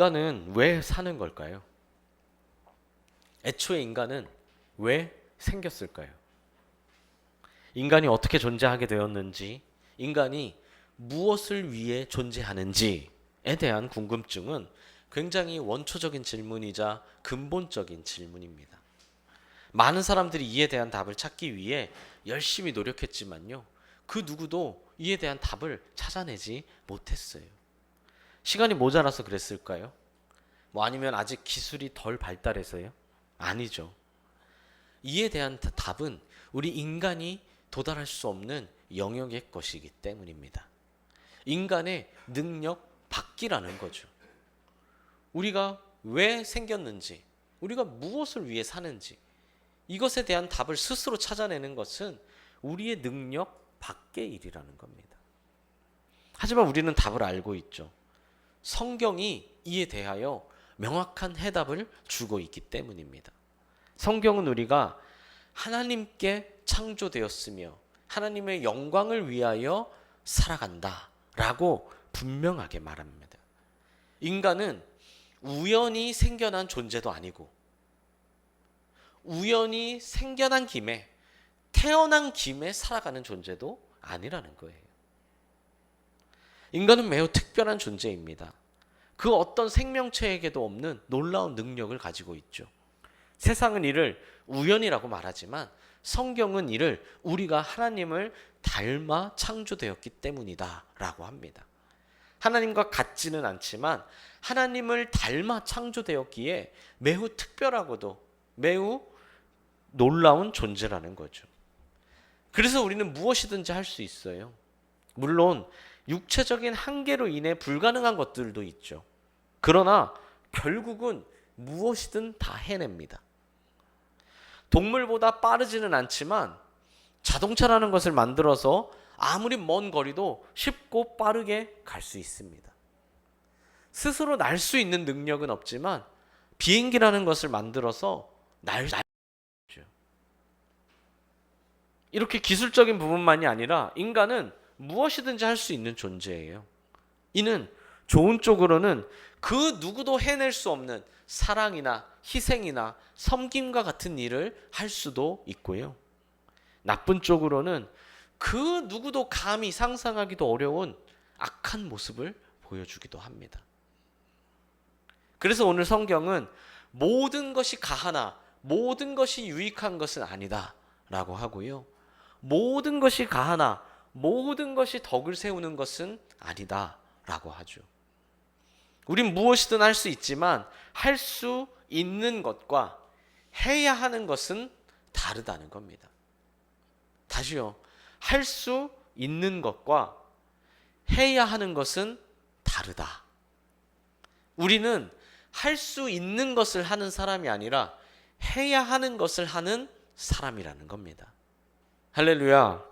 인간은 왜 사는 걸까요? 애초에 인간은 왜 생겼을까요? 인간이 어떻게 존재하게 되었는지, 인간이 무엇을 위해 존재하는지에 대한 궁금증은 굉장히 원초적인 질문이자 근본적인 질문입니다. 많은 사람들이 이에 대한 답을 찾기 위해 열심히 노력했지만요, 그 누구도 이에 대한 답을 찾아내지 못했어요. 시간이 모자라서 그랬을까요? 아니면 아직 기술이 덜 발달해서요? 아니죠. 이에 대한 답은 우리 인간이 도달할 수 없는 영역의 것이기 때문입니다. 인간의 능력 밖이라는 거죠. 우리가 왜 생겼는지, 우리가 무엇을 위해 사는지, 이것에 대한 답을 스스로 찾아내는 것은 우리의 능력 밖의 일이라는 겁니다. 하지만 우리는 답을 알고 있죠. 성경이 이에 대하여 명확한 해답을 주고 있기 때문입니다. 성경은 우리가 하나님께 창조되었으며 하나님의 영광을 위하여 살아간다 라고 분명하게 말합니다. 인간은 우연히 생겨난 존재도 아니고 우연히 생겨난 김에 태어난 김에 살아가는 존재도 아니라는 거예요. 인간은 매우 특별한 존재입니다. 그 어떤 생명체에게도 없는 놀라운 능력을 가지고 있죠. 세상은 이를 우연이라고 말하지만 성경은 이를 우리가 하나님을 닮아 창조되었기 때문이다 라고 합니다. 하나님과 같지는 않지만 하나님을 닮아 창조되었기에 매우 특별하고도 매우 놀라운 존재라는 거죠. 그래서 우리는 무엇이든지 할 수 있어요. 물론 육체적인 한계로 인해 불가능한 것들도 있죠. 그러나 결국은 무엇이든 다 해냅니다. 동물보다 빠르지는 않지만 자동차라는 것을 만들어서 아무리 먼 거리도 쉽고 빠르게 갈 수 있습니다. 스스로 날 수 있는 능력은 없지만 비행기라는 것을 만들어서 날 수 있죠. 이렇게 기술적인 부분만이 아니라 인간은 무엇이든지 할 수 있는 존재예요. 이는 좋은 쪽으로는 그 누구도 해낼 수 없는 사랑이나 희생이나 섬김과 같은 일을 할 수도 있고요. 나쁜 쪽으로는 그 누구도 감히 상상하기도 어려운 악한 모습을 보여주기도 합니다. 그래서 오늘 성경은 모든 것이 가하나 모든 것이 유익한 것은 아니다 라고 하고요. 모든 것이 가하나 모든 것이 덕을 세우는 것은 아니다 라고 하죠. 우린 무엇이든 할 수 있지만 할 수 있는 것과 해야 하는 것은 다르다는 겁니다. 다시요. 할 수 있는 것과 해야 하는 것은 다르다. 우리는 할 수 있는 것을 하는 사람이 아니라 해야 하는 것을 하는 사람이라는 겁니다. 할렐루야.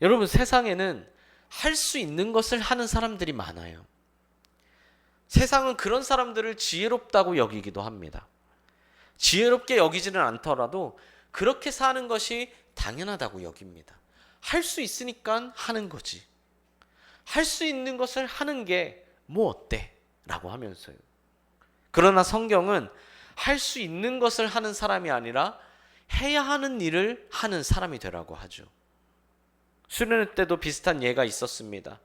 여러분, 세상에는 할 수 있는 것을 하는 사람들이 많아요. 세상은 그런 사람들을 지혜롭다고 여기기도 합니다. 지혜롭게 여기지는 않더라도 그렇게 사는 것이 당연하다고 여깁니다. 할 수 있으니까 하는 거지. 할 수 있는 것을 하는 게 뭐 어때? 라고 하면서요. 그러나 성경은 할 수 있는 것을 하는 사람이 아니라 해야 하는 일을 하는 사람이 되라고 하죠. 수련회 때도 비슷한 예가 있었습니다.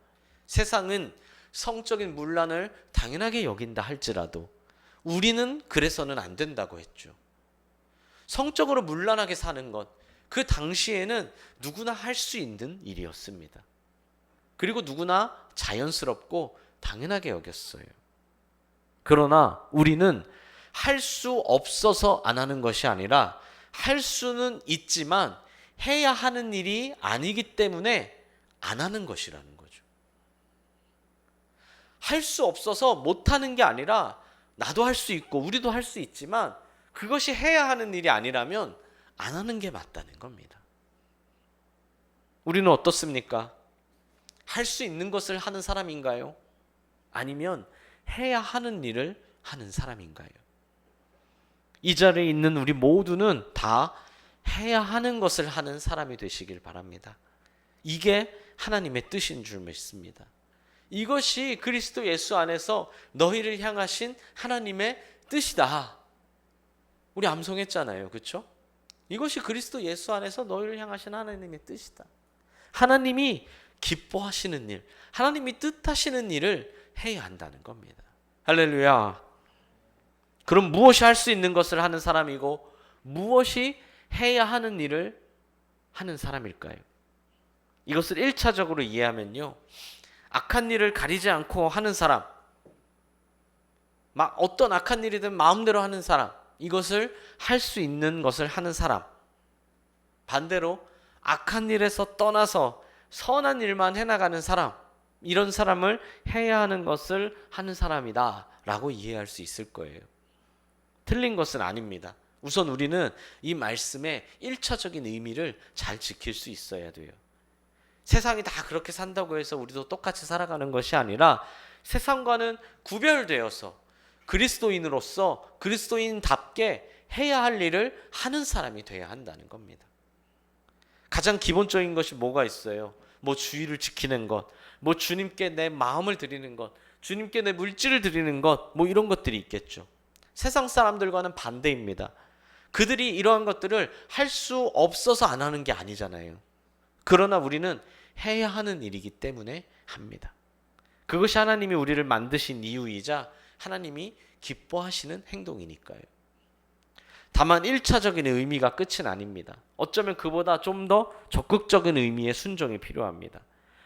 세상은 성적인 문란을 당연하게 여긴다 할지라도 우리는 그래서는 안 된다고 했죠. 성적으로 문란하게 사는 것, 그 당시에는 누구나 할 수 있는 일이었습니다. 그리고 누구나 자연스럽고 당연하게 여겼어요. 그러나 우리는 할 수 없어서 안 하는 것이 아니라 할 수는 있지만 해야 하는 일이 아니기 때문에 안 하는 것이라는 거죠. 할 수 없어서 못하는 게 아니라 나도 할 수 있고 우리도 할 수 있지만 그것이 해야 하는 일이 아니라면 안 하는 게 맞다는 겁니다. 우리는 어떻습니까? 할 수 있는 것을 하는 사람인가요? 아니면 해야 하는 일을 하는 사람인가요? 이 자리에 있는 우리 모두는 다 해야 하는 것을 하는 사람이 되시길 바랍니다. 이게 하나님의 뜻인 줄 믿습니다. 이것이 그리스도 예수 안에서 너희를 향하신 하나님의 뜻이다. 우리 암송했잖아요. 그렇죠? 이것이 그리스도 예수 안에서 너희를 향하신 하나님의 뜻이다. 하나님이 기뻐하시는 일, 하나님이 뜻하시는 일을 해야 한다는 겁니다. 할렐루야. 그럼 무엇이 할 수 있는 것을 하는 사람이고 무엇이 해야 하는 일을 하는 사람일까요? 이것을 1차적으로 이해하면요, 악한 일을 가리지 않고 하는 사람, 막 어떤 악한 일이든 마음대로 하는 사람, 이것을 할 수 있는 것을 하는 사람, 반대로 악한 일에서 떠나서 선한 일만 해나가는 사람, 이런 사람을 해야 하는 것을 하는 사람이다 라고 이해할 수 있을 거예요. 틀린 것은 아닙니다. 우선 우리는 이 말씀의 1차적인 의미를 잘 지킬 수 있어야 돼요. 세상이 다 그렇게 산다고 해서 우리도 똑같이 살아가는 것이 아니라 세상과는 구별되어서 그리스도인으로서 그리스도인답게 해야 할 일을 하는 사람이 돼야 한다는 겁니다. 가장 기본적인 것이 뭐가 있어요? 뭐 주의를 지키는 것, 뭐 주님께 내 마음을 드리는 것, 주님께 내 물질을 드리는 것, 뭐 이런 것들이 있겠죠. 세상 사람들과는 반대입니다. 그들이 이러한 것들을 할 수 없어서 안 하는 게 아니잖아요. 그러나 우리는 해야 하는 일이기 때문에 합니다. 그것이 하나님이 우리를 만드신 이유이자 하나님이 기뻐하시는 행동이니까요. 다만 1차적인 의미가 끝은 아닙니다. 어쩌면 그보다 좀 더 적극적인 의미의 순종이 필요합니다.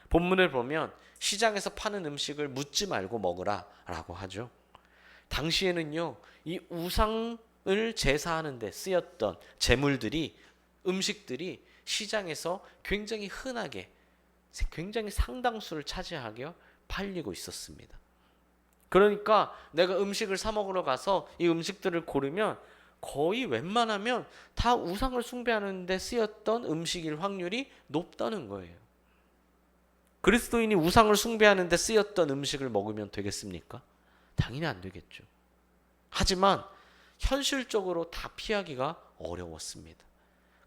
본문을 보면 시장에서 파는 음식을 묻지 말고 먹으라 라고 하죠. 당시에는요, 이 우상을 제사하는 데 쓰였던 제물들이, 음식들이 시장에서 굉장히 흔하게, 굉장히 상당수를 차지하게 팔리고 있었습니다. 그러니까 내가 음식을 사 먹으러 가서 이 음식들을 고르면 거의 웬만하면 다 우상을 숭배하는 데 쓰였던 음식일 확률이 높다는 거예요. 그리스도인이 우상을 숭배하는 데 쓰였던 음식을 먹으면 되겠습니까? 당연히 안 되겠죠. 하지만 현실적으로 다 피하기가 어려웠습니다.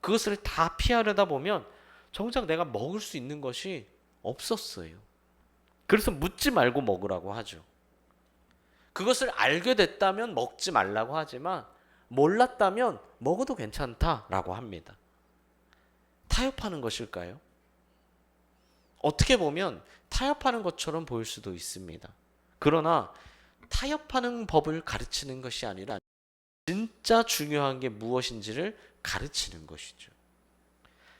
그것을 다 피하려다 보면 정작 내가 먹을 수 있는 것이 없었어요. 그래서 묻지 말고 먹으라고 하죠. 그것을 알게 됐다면 먹지 말라고 하지만 몰랐다면 먹어도 괜찮다라고 합니다. 타협하는 것일까요? 어떻게 보면 타협하는 것처럼 보일 수도 있습니다. 그러나 타협하는 법을 가르치는 것이 아니라 진짜 중요한 게 무엇인지를 가르치는 것이죠.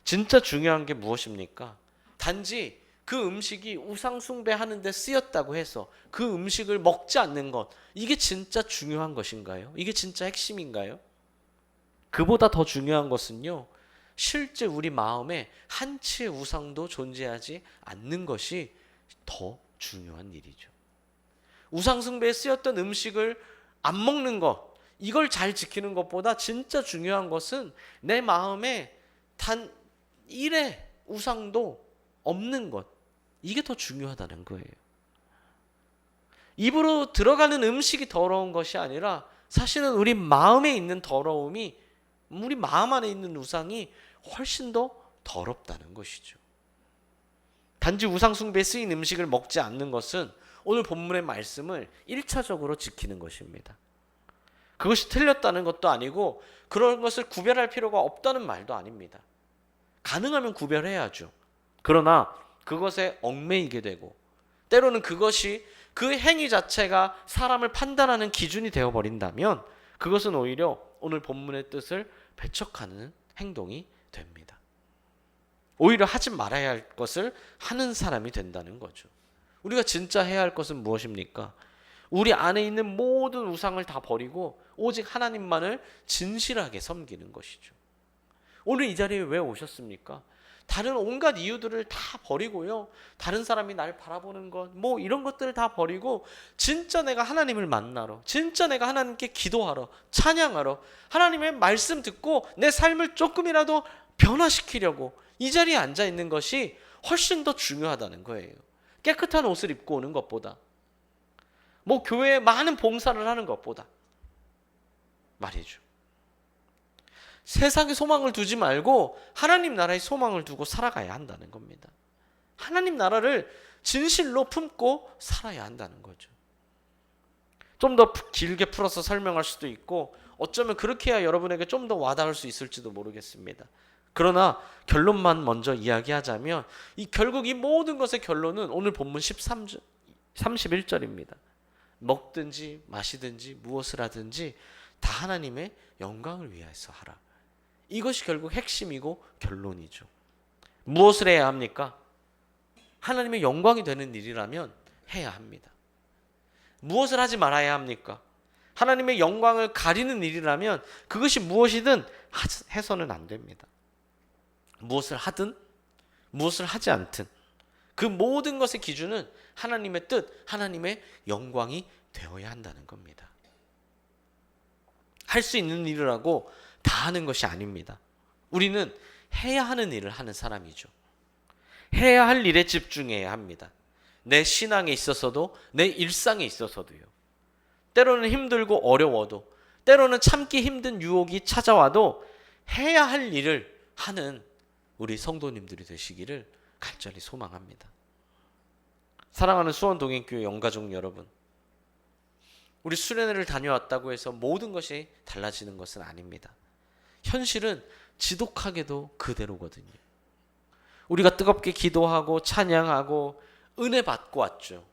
진짜 중요한 게 무엇입니까? 단지 그 음식이 우상 숭배하는 데 쓰였다고 해서 그 음식을 먹지 않는 것, 이게 진짜 중요한 것인가요? 이게 진짜 핵심인가요? 그보다 더 중요한 것은요, 실제 우리 마음에 한치의 우상도 존재하지 않는 것이 더 중요한 일이죠. 우상 숭배에 쓰였던 음식을 안 먹는 것, 이걸 잘 지키는 것보다 진짜 중요한 것은 내 마음에 단 1의 우상도 없는 것, 이게 더 중요하다는 거예요. 입으로 들어가는 음식이 더러운 것이 아니라 사실은 우리 마음에 있는 더러움이, 우리 마음 안에 있는 우상이 훨씬 더 더럽다는 것이죠. 단지 우상 숭배에 쓰인 음식을 먹지 않는 것은 오늘 본문의 말씀을 1차적으로 지키는 것입니다. 그것이 틀렸다는 것도 아니고 그런 것을 구별할 필요가 없다는 말도 아닙니다. 가능하면 구별해야죠. 그러나 그것에 얽매이게 되고 때로는 그것이, 그 행위 자체가 사람을 판단하는 기준이 되어버린다면 그것은 오히려 오늘 본문의 뜻을 배척하는 행동이 됩니다. 오히려 하지 말아야 할 것을 하는 사람이 된다는 거죠. 우리가 진짜 해야 할 것은 무엇입니까? 우리 안에 있는 모든 우상을 다 버리고 오직 하나님만을 진실하게 섬기는 것이죠. 오늘 이 자리에 왜 오셨습니까? 다른 온갖 이유들을 다 버리고요, 다른 사람이 날 바라보는 것, 뭐 이런 것들을 다 버리고 진짜 내가 하나님을 만나러, 진짜 내가 하나님께 기도하러, 찬양하러, 하나님의 말씀 듣고 내 삶을 조금이라도 변화시키려고 이 자리에 앉아 있는 것이 훨씬 더 중요하다는 거예요. 깨끗한 옷을 입고 오는 것보다, 뭐 교회에 많은 봉사를 하는 것보다 말이죠. 세상에 소망을 두지 말고 하나님 나라에 소망을 두고 살아가야 한다는 겁니다. 하나님 나라를 진실로 품고 살아야 한다는 거죠. 좀 더 길게 풀어서 설명할 수도 있고 어쩌면 그렇게 해야 여러분에게 좀 더 와닿을 수 있을지도 모르겠습니다. 그러나 결론만 먼저 이야기하자면 결국 이 모든 것의 결론은 오늘 본문 31절입니다. 먹든지 마시든지 무엇을 하든지 다 하나님의 영광을 위해서 하라. 이것이 결국 핵심이고 결론이죠. 무엇을 해야 합니까? 하나님의 영광이 되는 일이라면 해야 합니다. 무엇을 하지 말아야 합니까? 하나님의 영광을 가리는 일이라면 그것이 무엇이든 해서는 안 됩니다. 무엇을 하든 무엇을 하지 않든 그 모든 것의 기준은 하나님의 뜻, 하나님의 영광이 되어야 한다는 겁니다. 할 수 있는 일을 하고 다 하는 것이 아닙니다. 우리는 해야 하는 일을 하는 사람이죠. 해야 할 일에 집중해야 합니다. 내 신앙에 있어서도 내 일상에 있어서도요. 때로는 힘들고 어려워도 때로는 참기 힘든 유혹이 찾아와도 해야 할 일을 하는 우리 성도님들이 되시기를 간절히 소망합니다. 사랑하는 수원동행교회 영가족 여러분, 우리 수련회를 다녀왔다고 해서 모든 것이 달라지는 것은 아닙니다. 현실은 지독하게도 그대로거든요. 우리가 뜨겁게 기도하고 찬양하고 은혜 받고 왔죠.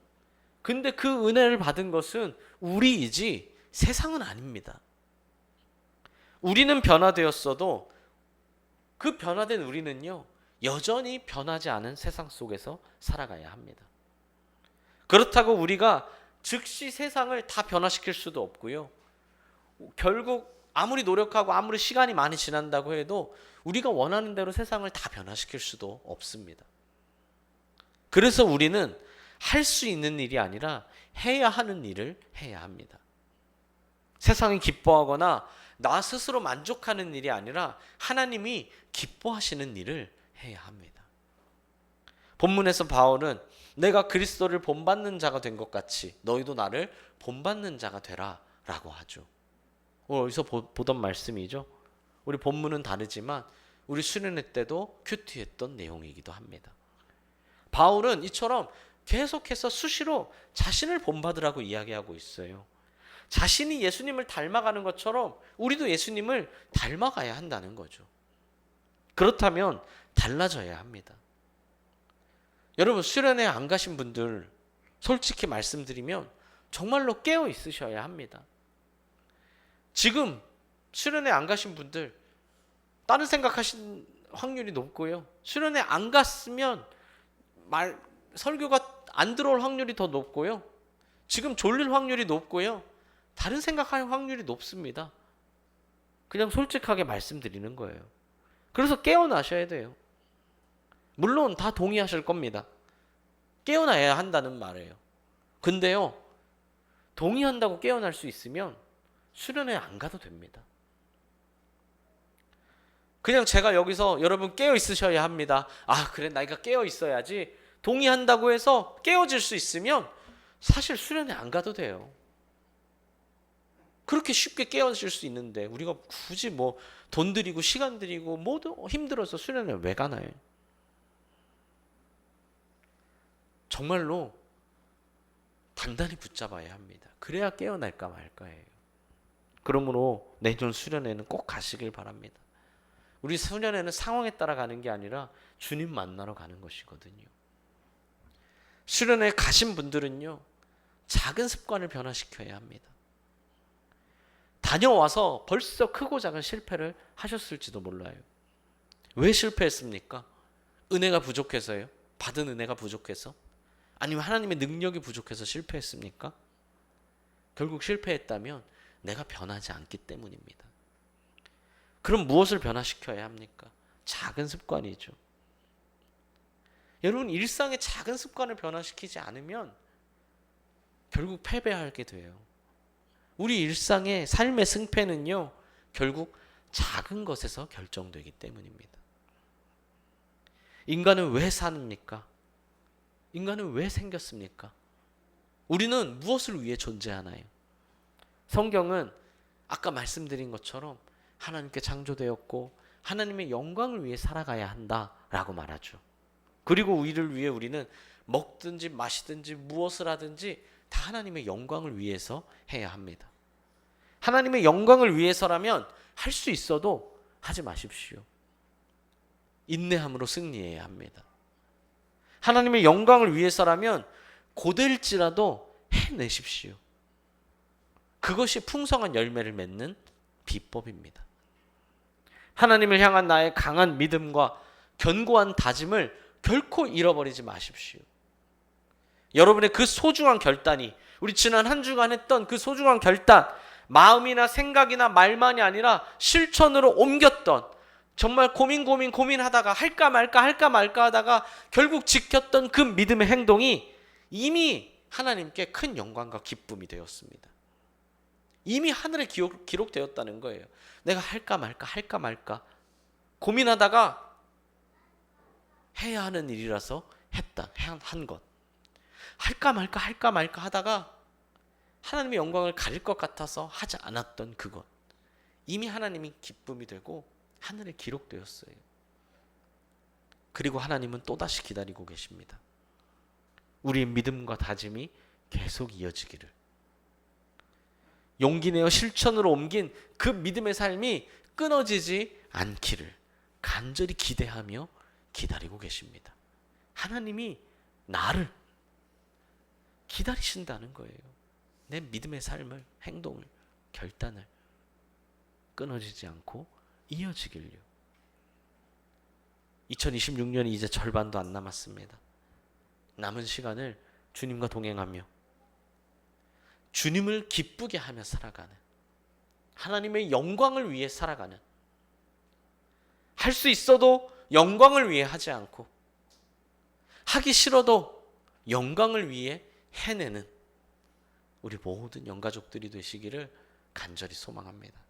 근데 그 은혜를 받은 것은 우리이지 세상은 아닙니다. 우리는 변화되었어도 그 변화된 우리는요, 여전히 변하지 않은 세상 속에서 살아가야 합니다. 그렇다고 우리가 즉시 세상을 다 변화시킬 수도 없고요. 결국 아무리 노력하고 아무리 시간이 많이 지난다고 해도 우리가 원하는 대로 세상을 다 변화시킬 수도 없습니다. 그래서 우리는 할 수 있는 일이 아니라 해야 하는 일을 해야 합니다. 세상이 기뻐하거나 나 스스로 만족하는 일이 아니라 하나님이 기뻐하시는 일을 해야 합니다. 본문에서 바울은 내가 그리스도를 본받는 자가 된 것 같이 너희도 나를 본받는 자가 되라 라고 하죠. 어디서 보던 말씀이죠. 우리 본문은 다르지만 우리 수련회 때도 큐티했던 내용이기도 합니다. 바울은 이처럼 계속해서 수시로 자신을 본받으라고 이야기하고 있어요. 자신이 예수님을 닮아가는 것처럼 우리도 예수님을 닮아가야 한다는 거죠. 그렇다면 달라져야 합니다. 여러분, 수련회 안 가신 분들 솔직히 말씀드리면 정말로 깨어 있으셔야 합니다. 지금 수련회 안 가신 분들 다른 생각하신 확률이 높고요. 수련회 안 갔으면 설교가 안 들어올 확률이 더 높고요. 지금 졸릴 확률이 높고요. 다른 생각할 확률이 높습니다. 그냥 솔직하게 말씀드리는 거예요. 그래서 깨어나셔야 돼요. 물론 다 동의하실 겁니다. 깨어나야 한다는 말이에요. 근데요, 동의한다고 깨어날 수 있으면 수련회 안 가도 됩니다. 그냥 제가 여기서 여러분 깨어 있으셔야 합니다. 아, 그래, 나이가 깨어 있어야지. 동의한다고 해서 깨어질 수 있으면 사실 수련회 안 가도 돼요. 그렇게 쉽게 깨어질 수 있는데 우리가 굳이 뭐 돈 들이고 시간 들이고 모두 힘들어서 수련회 왜 가나요? 정말로 단단히 붙잡아야 합니다. 그래야 깨어날까 말까예요. 그러므로 내년 수련회는 꼭 가시길 바랍니다. 우리 수련회는 상황에 따라 가는 게 아니라 주님 만나러 가는 것이거든요. 수련회 가신 분들은요, 작은 습관을 변화시켜야 합니다. 다녀와서 벌써 크고 작은 실패를 하셨을지도 몰라요. 왜 실패했습니까? 은혜가 부족해서요? 받은 은혜가 부족해서? 아니면 하나님의 능력이 부족해서 실패했습니까? 결국 실패했다면 내가 변하지 않기 때문입니다. 그럼 무엇을 변화시켜야 합니까? 작은 습관이죠. 여러분, 일상의 작은 습관을 변화시키지 않으면 결국 패배하게 돼요. 우리 일상의 삶의 승패는요, 결국 작은 것에서 결정되기 때문입니다. 인간은 왜 사는입니까? 인간은 왜 생겼습니까? 우리는 무엇을 위해 존재하나요? 성경은 아까 말씀드린 것처럼 하나님께 창조되었고 하나님의 영광을 위해 살아가야 한다라고 말하죠. 그리고 이를 위해 우리는 먹든지 마시든지 무엇을 하든지 다 하나님의 영광을 위해서 해야 합니다. 하나님의 영광을 위해서라면 할 수 있어도 하지 마십시오. 인내함으로 승리해야 합니다. 하나님의 영광을 위해서라면 고될지라도 해내십시오. 그것이 풍성한 열매를 맺는 비법입니다. 하나님을 향한 나의 강한 믿음과 견고한 다짐을 결코 잃어버리지 마십시오. 여러분의 그 소중한 결단이, 우리 지난 한 주간 했던 그 소중한 결단, 마음이나 생각이나 말만이 아니라 실천으로 옮겼던, 정말 고민하다가 할까 말까 하다가 결국 지켰던 그 믿음의 행동이 이미 하나님께 큰 영광과 기쁨이 되었습니다. 이미 하늘에 기록되었다는 거예요. 내가 할까 말까 고민하다가 해야 하는 일이라서 한 것. 할까 말까 하다가 하나님의 영광을 가릴 것 같아서 하지 않았던 그것. 이미 하나님이 기쁨이 되고 하늘에 기록되었어요. 그리고 하나님은 또다시 기다리고 계십니다. 우리의 믿음과 다짐이 계속 이어지기를. 용기 내어 실천으로 옮긴 그 믿음의 삶이 끊어지지 않기를 간절히 기대하며 기다리고 계십니다. 하나님이 나를 기다리신다는 거예요. 내 믿음의 삶을, 행동을, 결단을 끊어지지 않고 이어지길요. 2026년이 이제 절반도 안 남았습니다. 남은 시간을 주님과 동행하며 주님을 기쁘게 하며 살아가는, 하나님의 영광을 위해 살아가는, 할 수 있어도 영광을 위해 하지 않고 하기 싫어도 영광을 위해 해내는 우리 모든 영가족들이 되시기를 간절히 소망합니다.